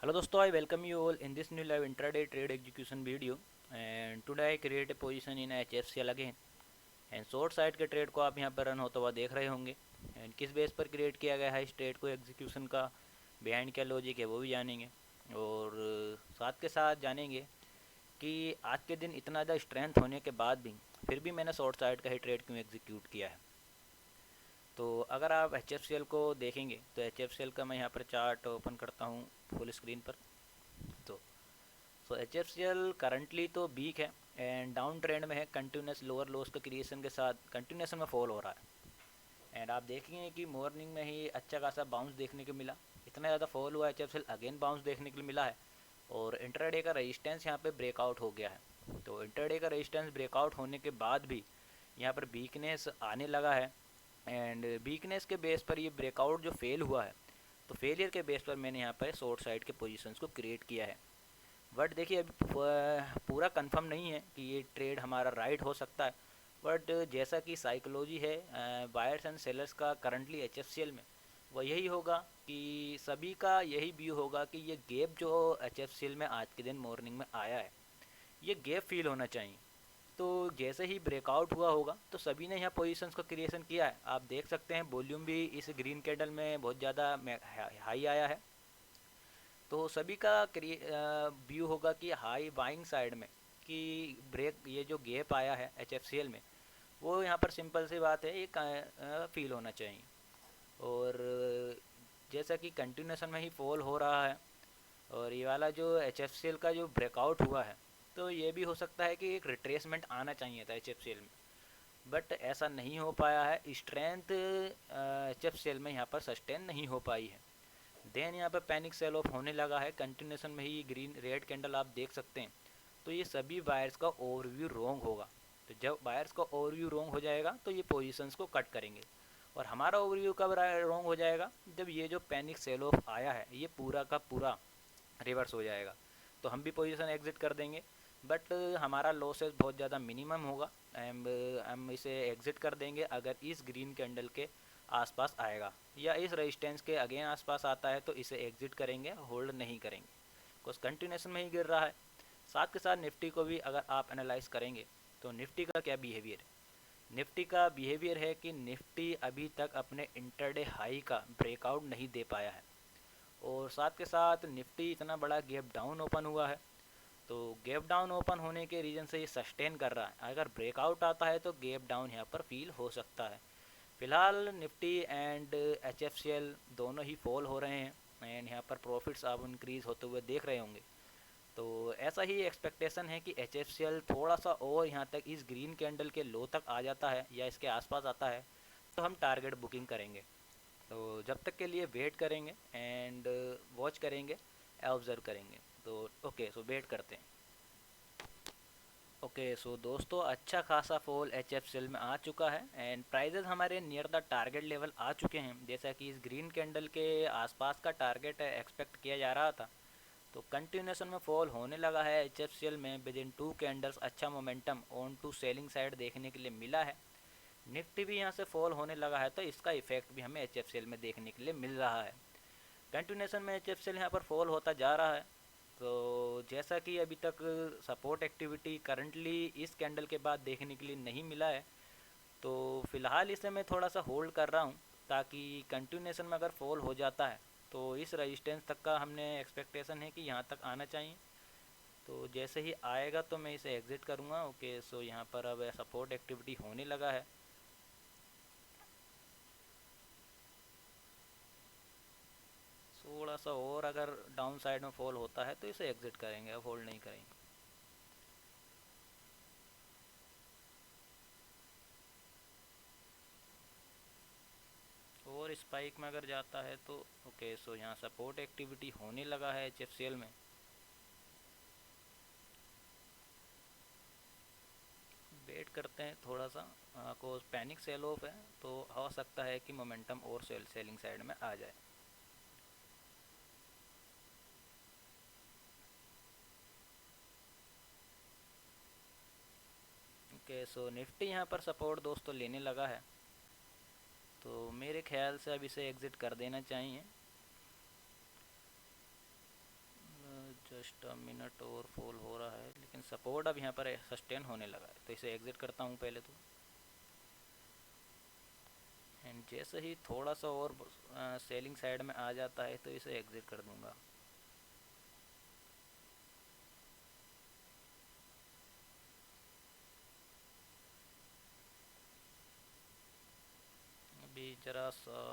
Hello dosto, I welcome you all in this new live intraday trade execution video. And today I create a position in HFCL again. And short side के trade को आप यहाँ पर run होता हुआ देख रहे होंगे. एंड किस बेस पर क्रिएट किया गया है इस ट्रेड को एग्जीक्यूशन का, बिहाइंड क्या लॉजिक है वो भी जानेंगे. और साथ के साथ जानेंगे कि आज के दिन इतना ज़्यादा स्ट्रेंथ होने के बाद भी फिर भी मैंने शॉर्ट साइड का ही ट्रेड क्यों एग्जीक्यूट किया है. तो अगर आप HFCL को देखेंगे तो HFCL का मैं यहाँ पर चार्ट ओपन करता हूँ फुल स्क्रीन पर. तो HFCL करंटली तो वीक है एंड डाउन ट्रेंड में है. कंटिन्यूस लोअर लोस के क्रिएशन के साथ कंटिन्यूसन में फॉल हो रहा है. एंड आप देखेंगे कि मॉर्निंग में ही अच्छा खासा बाउंस देखने को मिला. इतना ज़्यादा फॉल हुआ HFCL अगेन बाउंस देखने को मिला है. और इंटरडे का रेजिस्टेंस यहाँ पे ब्रेकआउट हो गया है. तो इंटरडे का रेजिस्टेंस ब्रेकआउट होने के बाद भी यहाँ पर वीकनेस आने लगा है. एंड वीकनेस के बेस पर ये ब्रेकआउट जो फेल हुआ है, तो फेलियर के बेस पर मैंने यहाँ पर शॉर्ट साइड के पोजीशंस को क्रिएट किया है. बट देखिए अभी पूरा कंफर्म नहीं है कि ये ट्रेड हमारा राइट हो सकता है. बट जैसा कि साइकोलॉजी है बायर्स एंड सेलर्स का करंटली HFCL में, वो यही होगा कि सभी का यही व्यू होगा कि ये गैप जो HFCL में आज के दिन मॉर्निंग में आया है, ये गैप फील होना चाहिए. तो जैसे ही ब्रेकआउट हुआ होगा तो सभी ने यहाँ पोजीशंस का क्रिएशन किया है. आप देख सकते हैं वॉल्यूम भी इस ग्रीन कैंडल में बहुत ज़्यादा हाई आया है. तो सभी का व्यू होगा कि हाई बाइंग साइड में कि ब्रेक ये जो गैप आया है HFCL में, वो यहाँ पर सिंपल सी बात है ये फील होना चाहिए. और जैसा कि कंटिन्यूशन में ही फॉल हो रहा है और ये वाला जो HFCL का जो ब्रेकआउट हुआ है, तो ये भी हो सकता है कि एक रिट्रेसमेंट आना चाहिए था HFCL में. बट ऐसा नहीं हो पाया है. स्ट्रेंथ HFCL में यहाँ पर सस्टेन नहीं हो पाई है. देन यहाँ पर पैनिक सेल ऑफ होने लगा है. कंटिन्यूशन में ही ग्रीन रेड कैंडल आप देख सकते हैं. तो ये सभी बायर्स का ओवरव्यू रॉन्ग होगा. तो जब बायर्स का ओवरव्यू रॉन्ग हो जाएगा तो ये पोजीशंस को कट करेंगे. और हमारा ओवरव्यू कब रॉन्ग हो जाएगा, जब ये जो पैनिक सेल ऑफ आया है ये पूरा का पूरा रिवर्स हो जाएगा. तो हम भी पोजीशन एग्जिट कर देंगे. बट हमारा लॉसेस बहुत ज़्यादा मिनिमम होगा. हम इसे एग्जिट कर देंगे अगर इस ग्रीन कैंडल के आसपास आएगा, या इस रेजिस्टेंस के अगेन आसपास आता है तो इसे एग्जिट करेंगे, होल्ड नहीं करेंगे, बिकॉज कंटिन्यूशन में ही गिर रहा है. साथ के साथ निफ्टी को भी अगर आप एनालाइज करेंगे तो निफ्टी का क्या बिहेवियर है. निफ्टी का बिहेवियर है कि निफ्टी अभी तक अपने इंटरडे हाई का ब्रेकआउट नहीं दे पाया है. और साथ के साथ निफ्टी इतना बड़ा गैप डाउन ओपन हुआ है. तो गैप डाउन ओपन होने के रीज़न से ये सस्टेन कर रहा है. अगर ब्रेकआउट आता है तो गैप डाउन यहाँ पर फील हो सकता है. फिलहाल निफ्टी एंड HFCL दोनों ही फॉल हो रहे हैं. एंड यहाँ पर प्रॉफिट्स आप इंक्रीज होते हुए देख रहे होंगे. तो ऐसा ही एक्सपेक्टेशन है कि HFCL थोड़ा सा और यहाँ तक इस ग्रीन कैंडल के लो तक आ जाता है या इसके आसपास आता है तो हम टारगेट बुकिंग करेंगे. तो जब तक के लिए वेट करेंगे एंड वॉच करेंगे, ऑब्ज़र्व करेंगे. तो ओके, सो वेट करते हैं. ओके सो दोस्तों, अच्छा खासा फॉल HFCL में आ चुका है एंड प्राइजेस हमारे नियर द टारगेट लेवल आ चुके हैं. जैसा कि इस ग्रीन कैंडल के आसपास का टारगेट एक्सपेक्ट किया जा रहा था. तो कंटिन्यूशन में फॉल होने लगा है HFCL में. विद इन 2 कैंडल्स अच्छा momentum on to selling side देखने के लिए मिला है. निफ्टी भी यहाँ से फॉल होने लगा है तो इसका इफेक्ट भी हमें HFCL में देखने के लिए मिल रहा है. कंटिन्यूशन में HFCL यहाँ पर फॉल होता जा रहा है. तो जैसा कि अभी तक सपोर्ट एक्टिविटी करंटली इस कैंडल के बाद देखने के लिए नहीं मिला है, तो फ़िलहाल इसे मैं थोड़ा सा होल्ड कर रहा हूँ. ताकि कंटिन्यूशन में अगर फॉल हो जाता है तो इस रेजिस्टेंस तक का हमने एक्सपेक्टेशन है कि यहाँ तक आना चाहिए. तो जैसे ही आएगा तो मैं इसे एग्ज़िट करूँगा. ओके सो यहाँ पर अब सपोर्ट एक्टिविटी होने लगा है. थोड़ा सा और अगर डाउन साइड में फॉल होता है तो इसे एग्ज़िट करेंगे, अब होल्ड नहीं करेंगे. और स्पाइक में अगर जाता है तो ओके सो यहाँ सपोर्ट एक्टिविटी होने लगा है HFCL में. वेट करते हैं थोड़ा सा. को पैनिक सेल ऑफ है तो हो सकता है कि मोमेंटम और सेलिंग साइड में आ जाए. ओके सो निफ्टी यहाँ पर सपोर्ट दोस्तों लेने लगा है. तो मेरे ख्याल से अब इसे एग्ज़िट कर देना चाहिए. जस्ट अ मिनट और फॉल हो रहा है, लेकिन सपोर्ट अब यहाँ पर सस्टेन होने लगा है, तो इसे एग्जिट करता हूँ पहले तो। एंड जैसे ही थोड़ा सा और सेलिंग साइड में आ जाता है तो इसे एग्जिट कर दूंगा। अभी जरा सा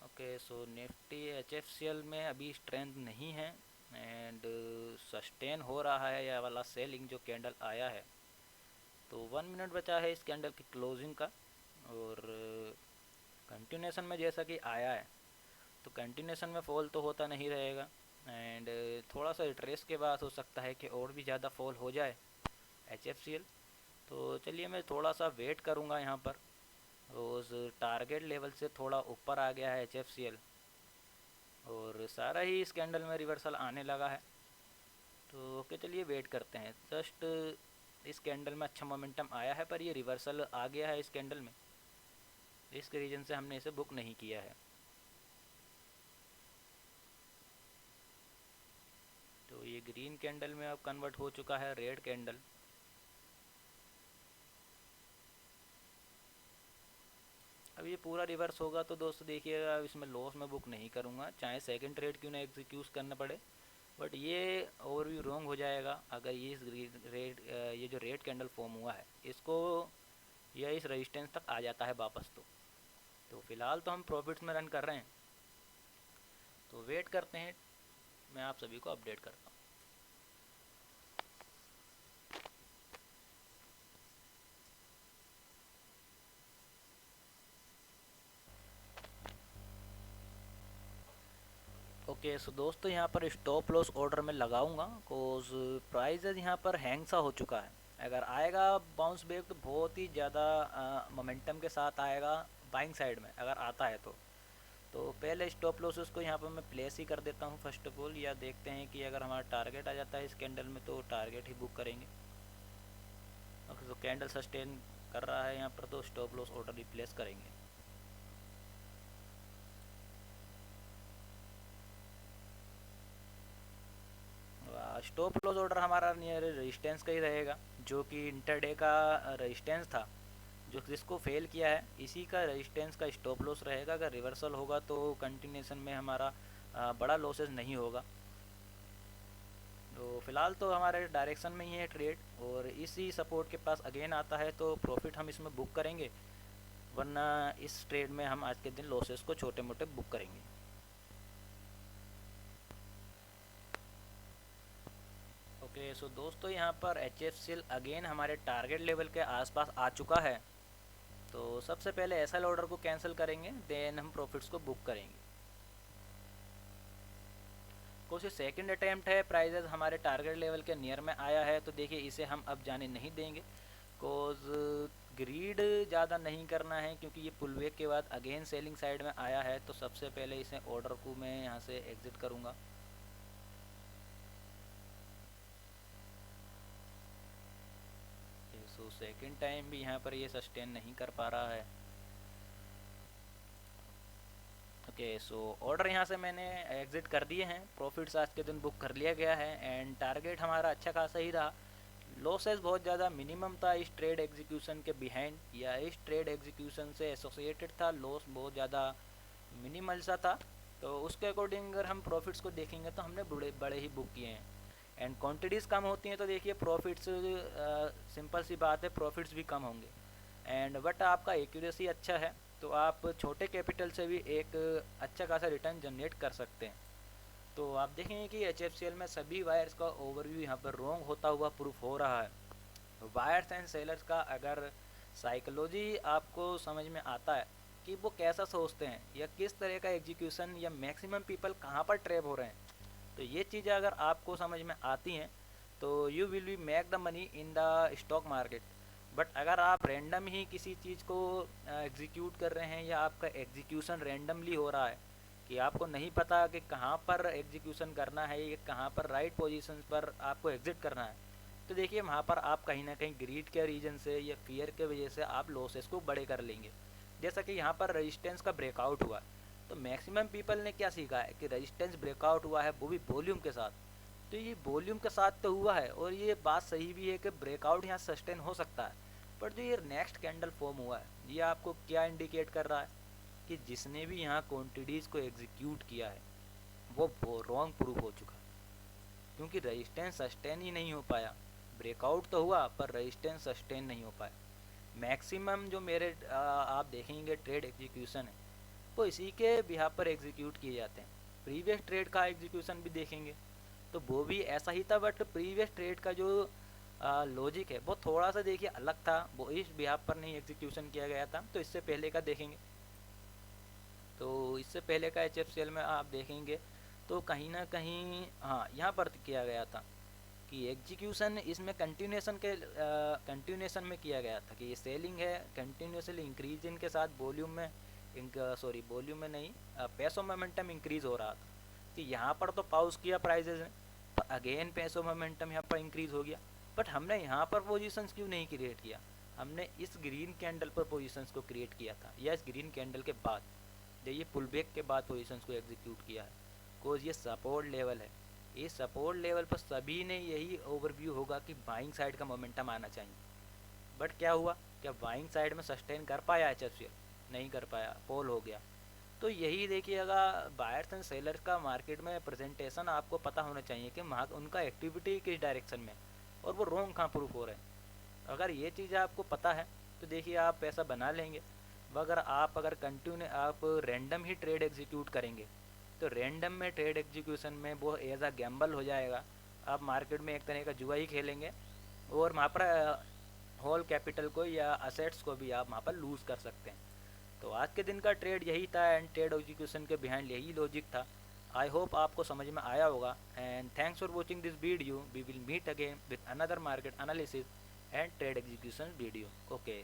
ओके, सो निफ्टी HFCL में अभी स्ट्रेंथ नहीं है एंड सस्टेन हो रहा है यह वाला सेलिंग जो कैंडल आया है। तो 1 मिनट बचा है इस कैंडल की क्लोजिंग का, और कंटिन्यूशन में जैसा कि आया है तो कंटिन्यूशन में फॉल तो होता नहीं रहेगा, एंड थोड़ा सा रिट्रेस के बाद हो सकता है कि और भी ज़्यादा फॉल हो जाए HFCL। तो चलिए मैं थोड़ा सा वेट करूँगा यहाँ पर। उस टारगेट लेवल से थोड़ा ऊपर आ गया है HFCL और सारा ही इस कैंडल में रिवर्सल आने लगा है। तो ओके, चलिए वेट करते हैं। जस्ट इस कैंडल में अच्छा मोमेंटम आया है पर ये रिवर्सल आ गया है इस कैंडल में, इसके रीज़न से हमने इसे बुक नहीं किया है। तो ये ग्रीन कैंडल में अब कन्वर्ट हो चुका है रेड कैंडल। अब ये पूरा रिवर्स होगा तो दोस्तों देखिएगा, इसमें लॉस मैं बुक नहीं करूँगा, चाहे सेकंड ट्रेड क्यों ना एग्जीक्यूट करना पड़े। बट ये ओवरव्यू रॉन्ग हो जाएगा अगर ये जो रेड कैंडल फॉर्म हुआ है इसको या इस रेजिस्टेंस तक आ जाता है वापस। तो फिलहाल तो हम प्रॉफिट्स में रन कर रहे हैं, तो वेट करते हैं, मैं आप सभी को अपडेट करता हूँ। ओके, सो दोस्तों यहाँ पर स्टॉप लॉस ऑर्डर में लगाऊंगा कोज प्राइजेज यहाँ पर हैंग सा हो चुका है। अगर आएगा बाउंस बैक तो बहुत ही ज़्यादा मोमेंटम के साथ आएगा बाइंग साइड में, अगर आता है तो पहले स्टॉप लॉसेस को यहाँ पर मैं प्लेस ही कर देता हूँ फर्स्ट ऑफ ऑल, या देखते हैं कि अगर हमारा टारगेट आ जाता है इस कैंडल में तो टारगेट ही बुक करेंगे। ओके, तो कैंडल सस्टेन कर रहा है यहाँ पर तो स्टॉप लॉस ऑर्डर रिप्लेस करेंगे। स्टॉप लॉस ऑर्डर हमारा नियर रेजिस्टेंस का ही रहेगा, जो कि इंटरडे का रेजिस्टेंस था जो जिसको फेल किया है, इसी का रेजिस्टेंस का स्टॉप लॉस रहेगा। अगर रिवर्सल होगा तो कंटिन्यूशन में हमारा बड़ा लॉसेस नहीं होगा। तो फिलहाल तो हमारे डायरेक्शन में ही है ट्रेड, और इसी सपोर्ट के पास अगेन आता है तो प्रॉफिट हम इसमें बुक करेंगे, वरना इस ट्रेड में हम आज के दिन लॉसेस को छोटे मोटे बुक करेंगे। ओके, सो दोस्तों यहाँ पर HFCL अगेन हमारे टारगेट लेवल के आसपास आ चुका है। तो सबसे पहले एसएल ऑर्डर को कैंसिल करेंगे, देन हम प्रॉफिट्स को बुक करेंगे। कोशिश सेकंड अटैम्प्ट है, प्राइजेस हमारे टारगेट लेवल के नियर में आया है, तो देखिए इसे हम अब जाने नहीं देंगे। कोज ग्रीड ज़्यादा नहीं करना है क्योंकि ये पुल बैक के बाद अगेन सेलिंग साइड में आया है, तो सबसे पहले इसे ऑर्डर को मैं यहाँ से एग्जिट करूँगा। सो सेकंड टाइम भी यहाँ पर ये सस्टेन नहीं कर पा रहा है। ओके, सो ऑर्डर यहाँ से मैंने एग्जिट कर दिए हैं, प्रॉफिट्स आज के दिन बुक कर लिया गया है, एंड टारगेट हमारा अच्छा खासा ही रहा। लॉसेस बहुत ज़्यादा मिनिमम था इस ट्रेड एग्जीक्यूशन के बिहाइंड, या इस ट्रेड एग्जीक्यूशन से एसोसिएटेड था, लॉस बहुत ज़्यादा मिनिमल सा था। तो उसके अकॉर्डिंग अगर हम प्रॉफिट्स को देखेंगे तो हमने बड़े बड़े ही बुक किए हैं, एंड क्वांटिटीज़ कम होती हैं तो देखिए प्रॉफिट्स सिंपल सी बात है, प्रॉफिट्स भी कम होंगे। एंड बट आपका एक्यूरेसी अच्छा है तो आप छोटे कैपिटल से भी एक अच्छा खासा रिटर्न जनरेट कर सकते हैं। तो आप देखेंगे कि HFCL में सभी वायर्स का ओवरव्यू यहाँ पर रॉन्ग होता हुआ प्रूफ हो रहा है। वायर्स एंड सेलर्स का अगर साइकोलॉजी आपको समझ में आता है कि वो कैसा सोचते हैं या किस तरह का एग्जीक्यूशन या मैक्सिमम पीपल कहाँ पर ट्रैप हो रहे हैं, तो ये चीज़ें अगर आपको समझ में आती हैं तो you will be make the money in the stock market. But अगर आप रैंडम ही किसी चीज़ को एग्जीक्यूट कर रहे हैं या आपका एग्जीक्यूशन रैंडमली हो रहा है कि आपको नहीं पता कि कहाँ पर एग्जीक्यूशन करना है या कहाँ पर राइट पोजीशन पर आपको एग्जिट करना है, तो देखिए वहाँ पर आप कहीं ना कहीं ग्रीड के रीजन से या फियर के वजह से आप लॉसेस को बड़े कर लेंगे। जैसा कि यहाँ पर रेजिस्टेंस का ब्रेकआउट हुआ, तो मैक्सिमम पीपल ने क्या सीखा है कि रेजिस्टेंस ब्रेकआउट हुआ है वो भी वॉल्यूम के साथ। तो ये वॉल्यूम के साथ तो हुआ है और ये बात सही भी है कि ब्रेकआउट यहाँ सस्टेन हो सकता है, पर जो ये नेक्स्ट कैंडल फॉर्म हुआ है ये आपको क्या इंडिकेट कर रहा है कि जिसने भी यहाँ क्वांटिटीज़ को एग्जीक्यूट किया है वो रॉन्ग प्रूफ हो चुका, क्योंकि रेजिस्टेंस सस्टेन ही नहीं हो पाया। ब्रेकआउट तो हुआ पर रेजिस्टेंस सस्टेन नहीं हो पाया। मैक्सिमम जो मेरे आप देखेंगे ट्रेड एग्जीक्यूशन है वो इसी के बिहार पर एग्जीक्यूट किए जाते हैं। प्रीवियस ट्रेड का एग्जीक्यूशन भी देखेंगे तो वो भी ऐसा ही था, बट प्रीवियस ट्रेड का जो लॉजिक है वो थोड़ा सा देखिए अलग था, वो इस बिहार पर नहीं एग्जीक्यूशन किया गया था। तो इससे पहले का देखेंगे, तो इससे पहले का HFCL में आप देखेंगे तो कहीं ना कहीं हाँ यहाँ पर किया गया था कि एग्जीक्यूशन इसमें कंटिन्यूएशन में किया गया था कि ये सेलिंग है कंटिन्यूसली इंक्रीज इनके साथ वॉल्यूम में वॉल्यूम में नहीं, पैसों मोमेंटम इंक्रीज हो रहा था कि यहाँ पर तो पाउस किया प्राइजेज ने, पर अगेन पैसों मोमेंटम यहाँ पर इंक्रीज हो गया। बट हमने यहाँ पर पोजीशंस क्यों नहीं क्रिएट किया, हमने इस ग्रीन कैंडल पर पोजीशंस को क्रिएट किया था, या इस ग्रीन कैंडल के बाद ये पुल बैक के बाद पोजीशंस को एग्जीक्यूट किया है। बिकॉज ये सपोर्ट लेवल है, इस सपोर्ट लेवल पर सभी ने यही ओवरव्यू होगा कि बाइंग साइड का मोमेंटम आना चाहिए। बट क्या हुआ, क्या बाइंग साइड में सस्टेन कर पाया HFCL? नहीं कर पाया, पोल हो गया। तो यही देखिएगा बायर्स एंड सेलर्स का मार्केट में प्रेजेंटेशन आपको पता होना चाहिए कि उनका एक्टिविटी किस डायरेक्शन में और वो रोंग कहाँ प्रूफ हो रहे हैं। अगर ये चीज़ आपको पता है तो देखिए आप पैसा बना लेंगे। अगर कंटिन्यू आप रैंडम ही ट्रेड एग्जीक्यूट करेंगे तो रैंडम में ट्रेड एग्जीक्यूशन में वो एज अ गैम्बल हो जाएगा। आप मार्केट में एक तरह का जुआ ही खेलेंगे और वहाँ पर होल कैपिटल को या असेट्स को भी आप वहाँ पर लूज़ कर सकते हैं। तो आज के दिन का ट्रेड यही था एंड ट्रेड एग्जीक्यूशन के बिहाइंड यही लॉजिक था। आई होप आपको समझ में आया होगा and thanks for watching this video. We will meet again with another market analysis and trade execution video. Okay.